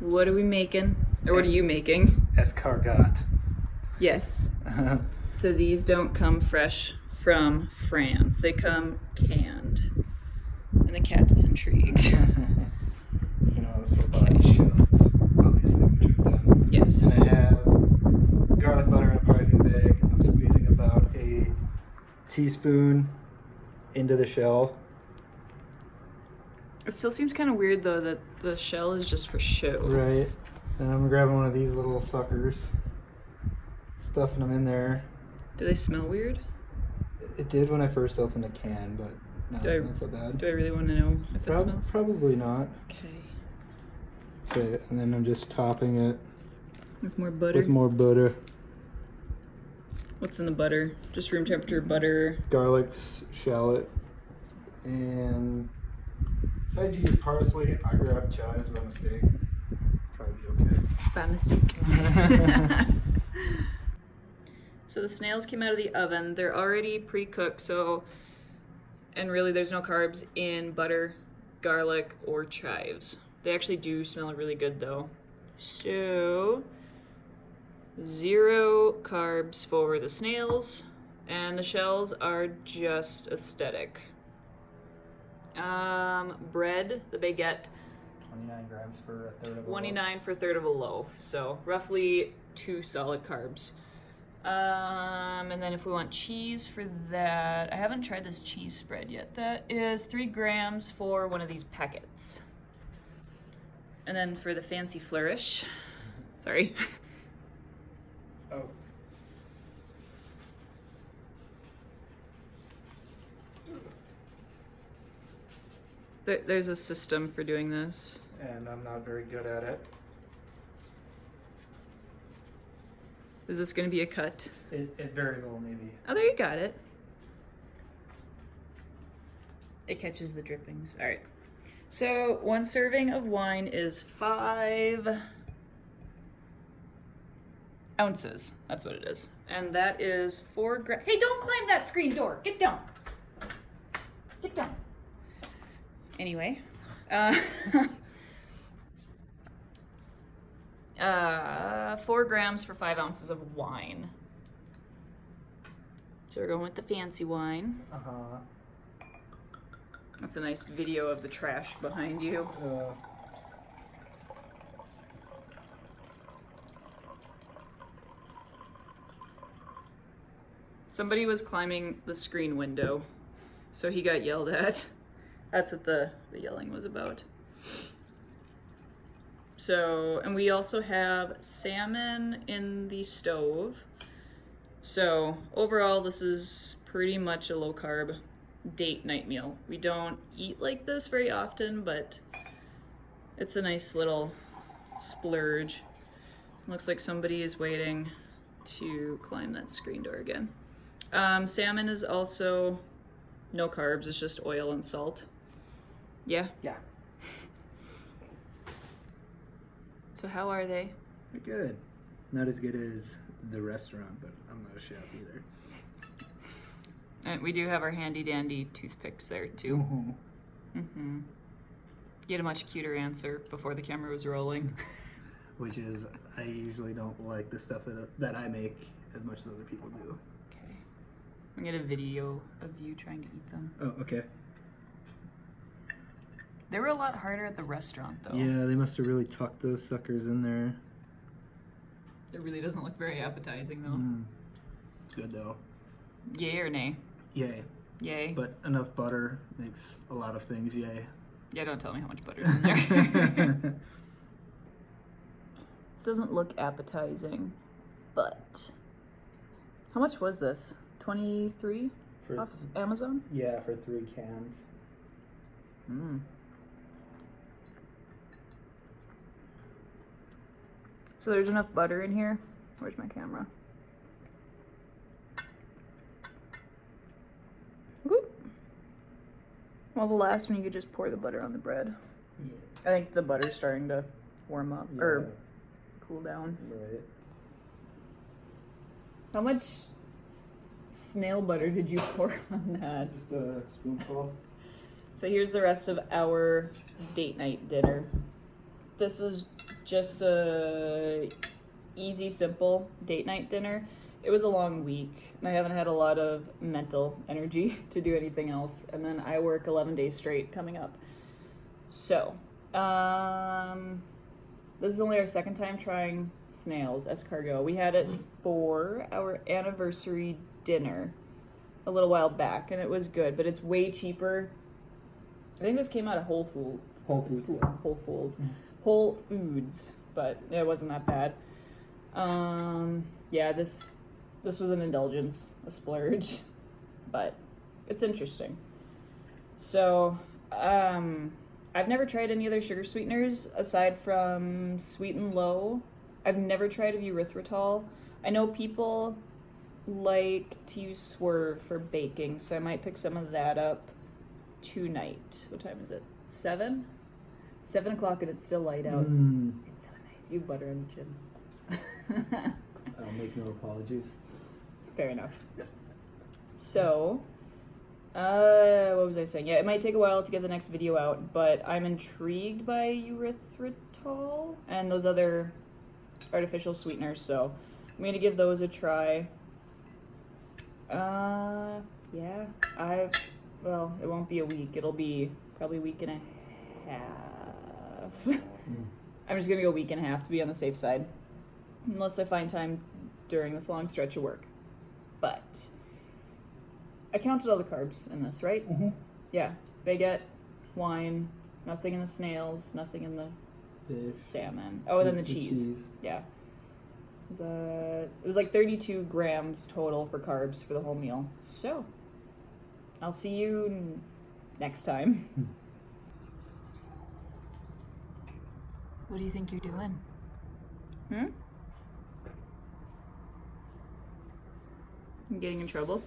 What are we making? Or what are you making? Escargot. Yes. So these don't come fresh from France. They come canned. And the cat is intrigued. You know, so buy shells, obviously, which we've done. Yes. And I have garlic butter in a piping bag. I'm squeezing about a teaspoon into the shell. It still seems kind of weird though that the shell is just for show. Right. Then I'm grabbing one of these little suckers, stuffing them in there. Do they smell weird? It did when I first opened the can, but now it's not so bad. Do I really want to know if it smells? Probably not. Okay. Okay, and then I'm just topping it With more butter? with more butter. What's in the butter? Just room temperature butter. Garlic, shallot, and decided to use parsley. I grabbed chives by mistake. Probably be okay. By mistake. So the snails came out of the oven. They're already pre-cooked, so, and really there's no carbs in butter, garlic, or chives. They actually do smell really good though. So, 0 carbs for the snails, and the shells are just aesthetic. Bread, the baguette, 29 grams for a third of a 29 for a third of a loaf, so roughly 2 solid carbs. And then if we want cheese for that, I haven't tried this cheese spread yet. That is 3 grams for one of these packets. And then for the fancy flourish, sorry. Oh. There's a system for doing this. And I'm not very good at it. Is this going to be a cut? It very well maybe. Oh, there you got it. It catches the drippings. All right. So 1 serving of wine is 5 ounces. That's what it is. And that is 4 grams. Hey, don't climb that screen door. Get down. Get down. Anyway. 4 grams for 5 ounces of wine. So we're going with the fancy wine. Uh-huh. That's a nice video of the trash behind you. Somebody was climbing the screen window, so he got yelled at. That's what the yelling was about. So, and we also have salmon in the stove. So overall, this is pretty much a low carb date night meal. We don't eat like this very often, but it's a nice little splurge. Looks like somebody is waiting to climb that screen door again. Salmon is also no carbs, it's just oil and salt. Yeah? Yeah. So how are they? They're good. Not as good as the restaurant, but I'm not a chef either. And we do have our handy dandy toothpicks there too. Mm-hmm. You had a much cuter answer before the camera was rolling. Which is, I usually don't like the stuff that I make as much as other people do. Okay. I'm gonna get a video of you trying to eat them. Oh, okay. They were a lot harder at the restaurant though. Yeah, they must have really tucked those suckers in there. It really doesn't look very appetizing though. It's good though. Yay or nay? Yay. Yay. But enough butter makes a lot of things yay. Yeah, don't tell me how much butter's in there. This doesn't look appetizing, but how much was this? 23 off Amazon? Yeah, for 3 cans. So there's enough butter in here. Where's my camera? Whoop. Well, the last one you could just pour the butter on the bread. Yeah. I think the butter's starting to warm up or cool down. Right. How much snail butter did you pour on that? Just a spoonful. So here's the rest of our date night dinner. This is just a easy, simple date night dinner. It was a long week, and I haven't had a lot of mental energy to do anything else. And then I work 11 days straight coming up. So, this is only our second time trying snails, escargot. We had it for our anniversary dinner a little while back, and it was good, but it's way cheaper. I think this came out of Whole Foods. Whole Foods, but it wasn't that bad. Yeah, this was an indulgence, a splurge, but it's interesting. So, I've never tried any other sugar sweeteners aside from Sweet and Low. I've never tried erythritol. I know people like to use Swerve for baking, so I might pick some of that up tonight. What time is it? 7? 7 o'clock and it's still light out. It's so nice. You have butter on your chin. I'll make no apologies. Fair enough. So, what was I saying? Yeah, it might take a while to get the next video out, but I'm intrigued by erythritol and those other artificial sweeteners, so I'm gonna give those a try. Yeah, well, it won't be a week. It'll be probably a week and a half. I'm just gonna go week and a half to be on the safe side, unless I find time during this long stretch of work. But I counted all the carbs in this, right? Mm-hmm. Yeah, baguette, wine, nothing in the snails, nothing in the Fish. salmon. Oh, and then the cheese. Yeah. It was like 32 grams total for carbs for the whole meal. So, I'll see you next time. What do you think you're doing? I'm getting in trouble?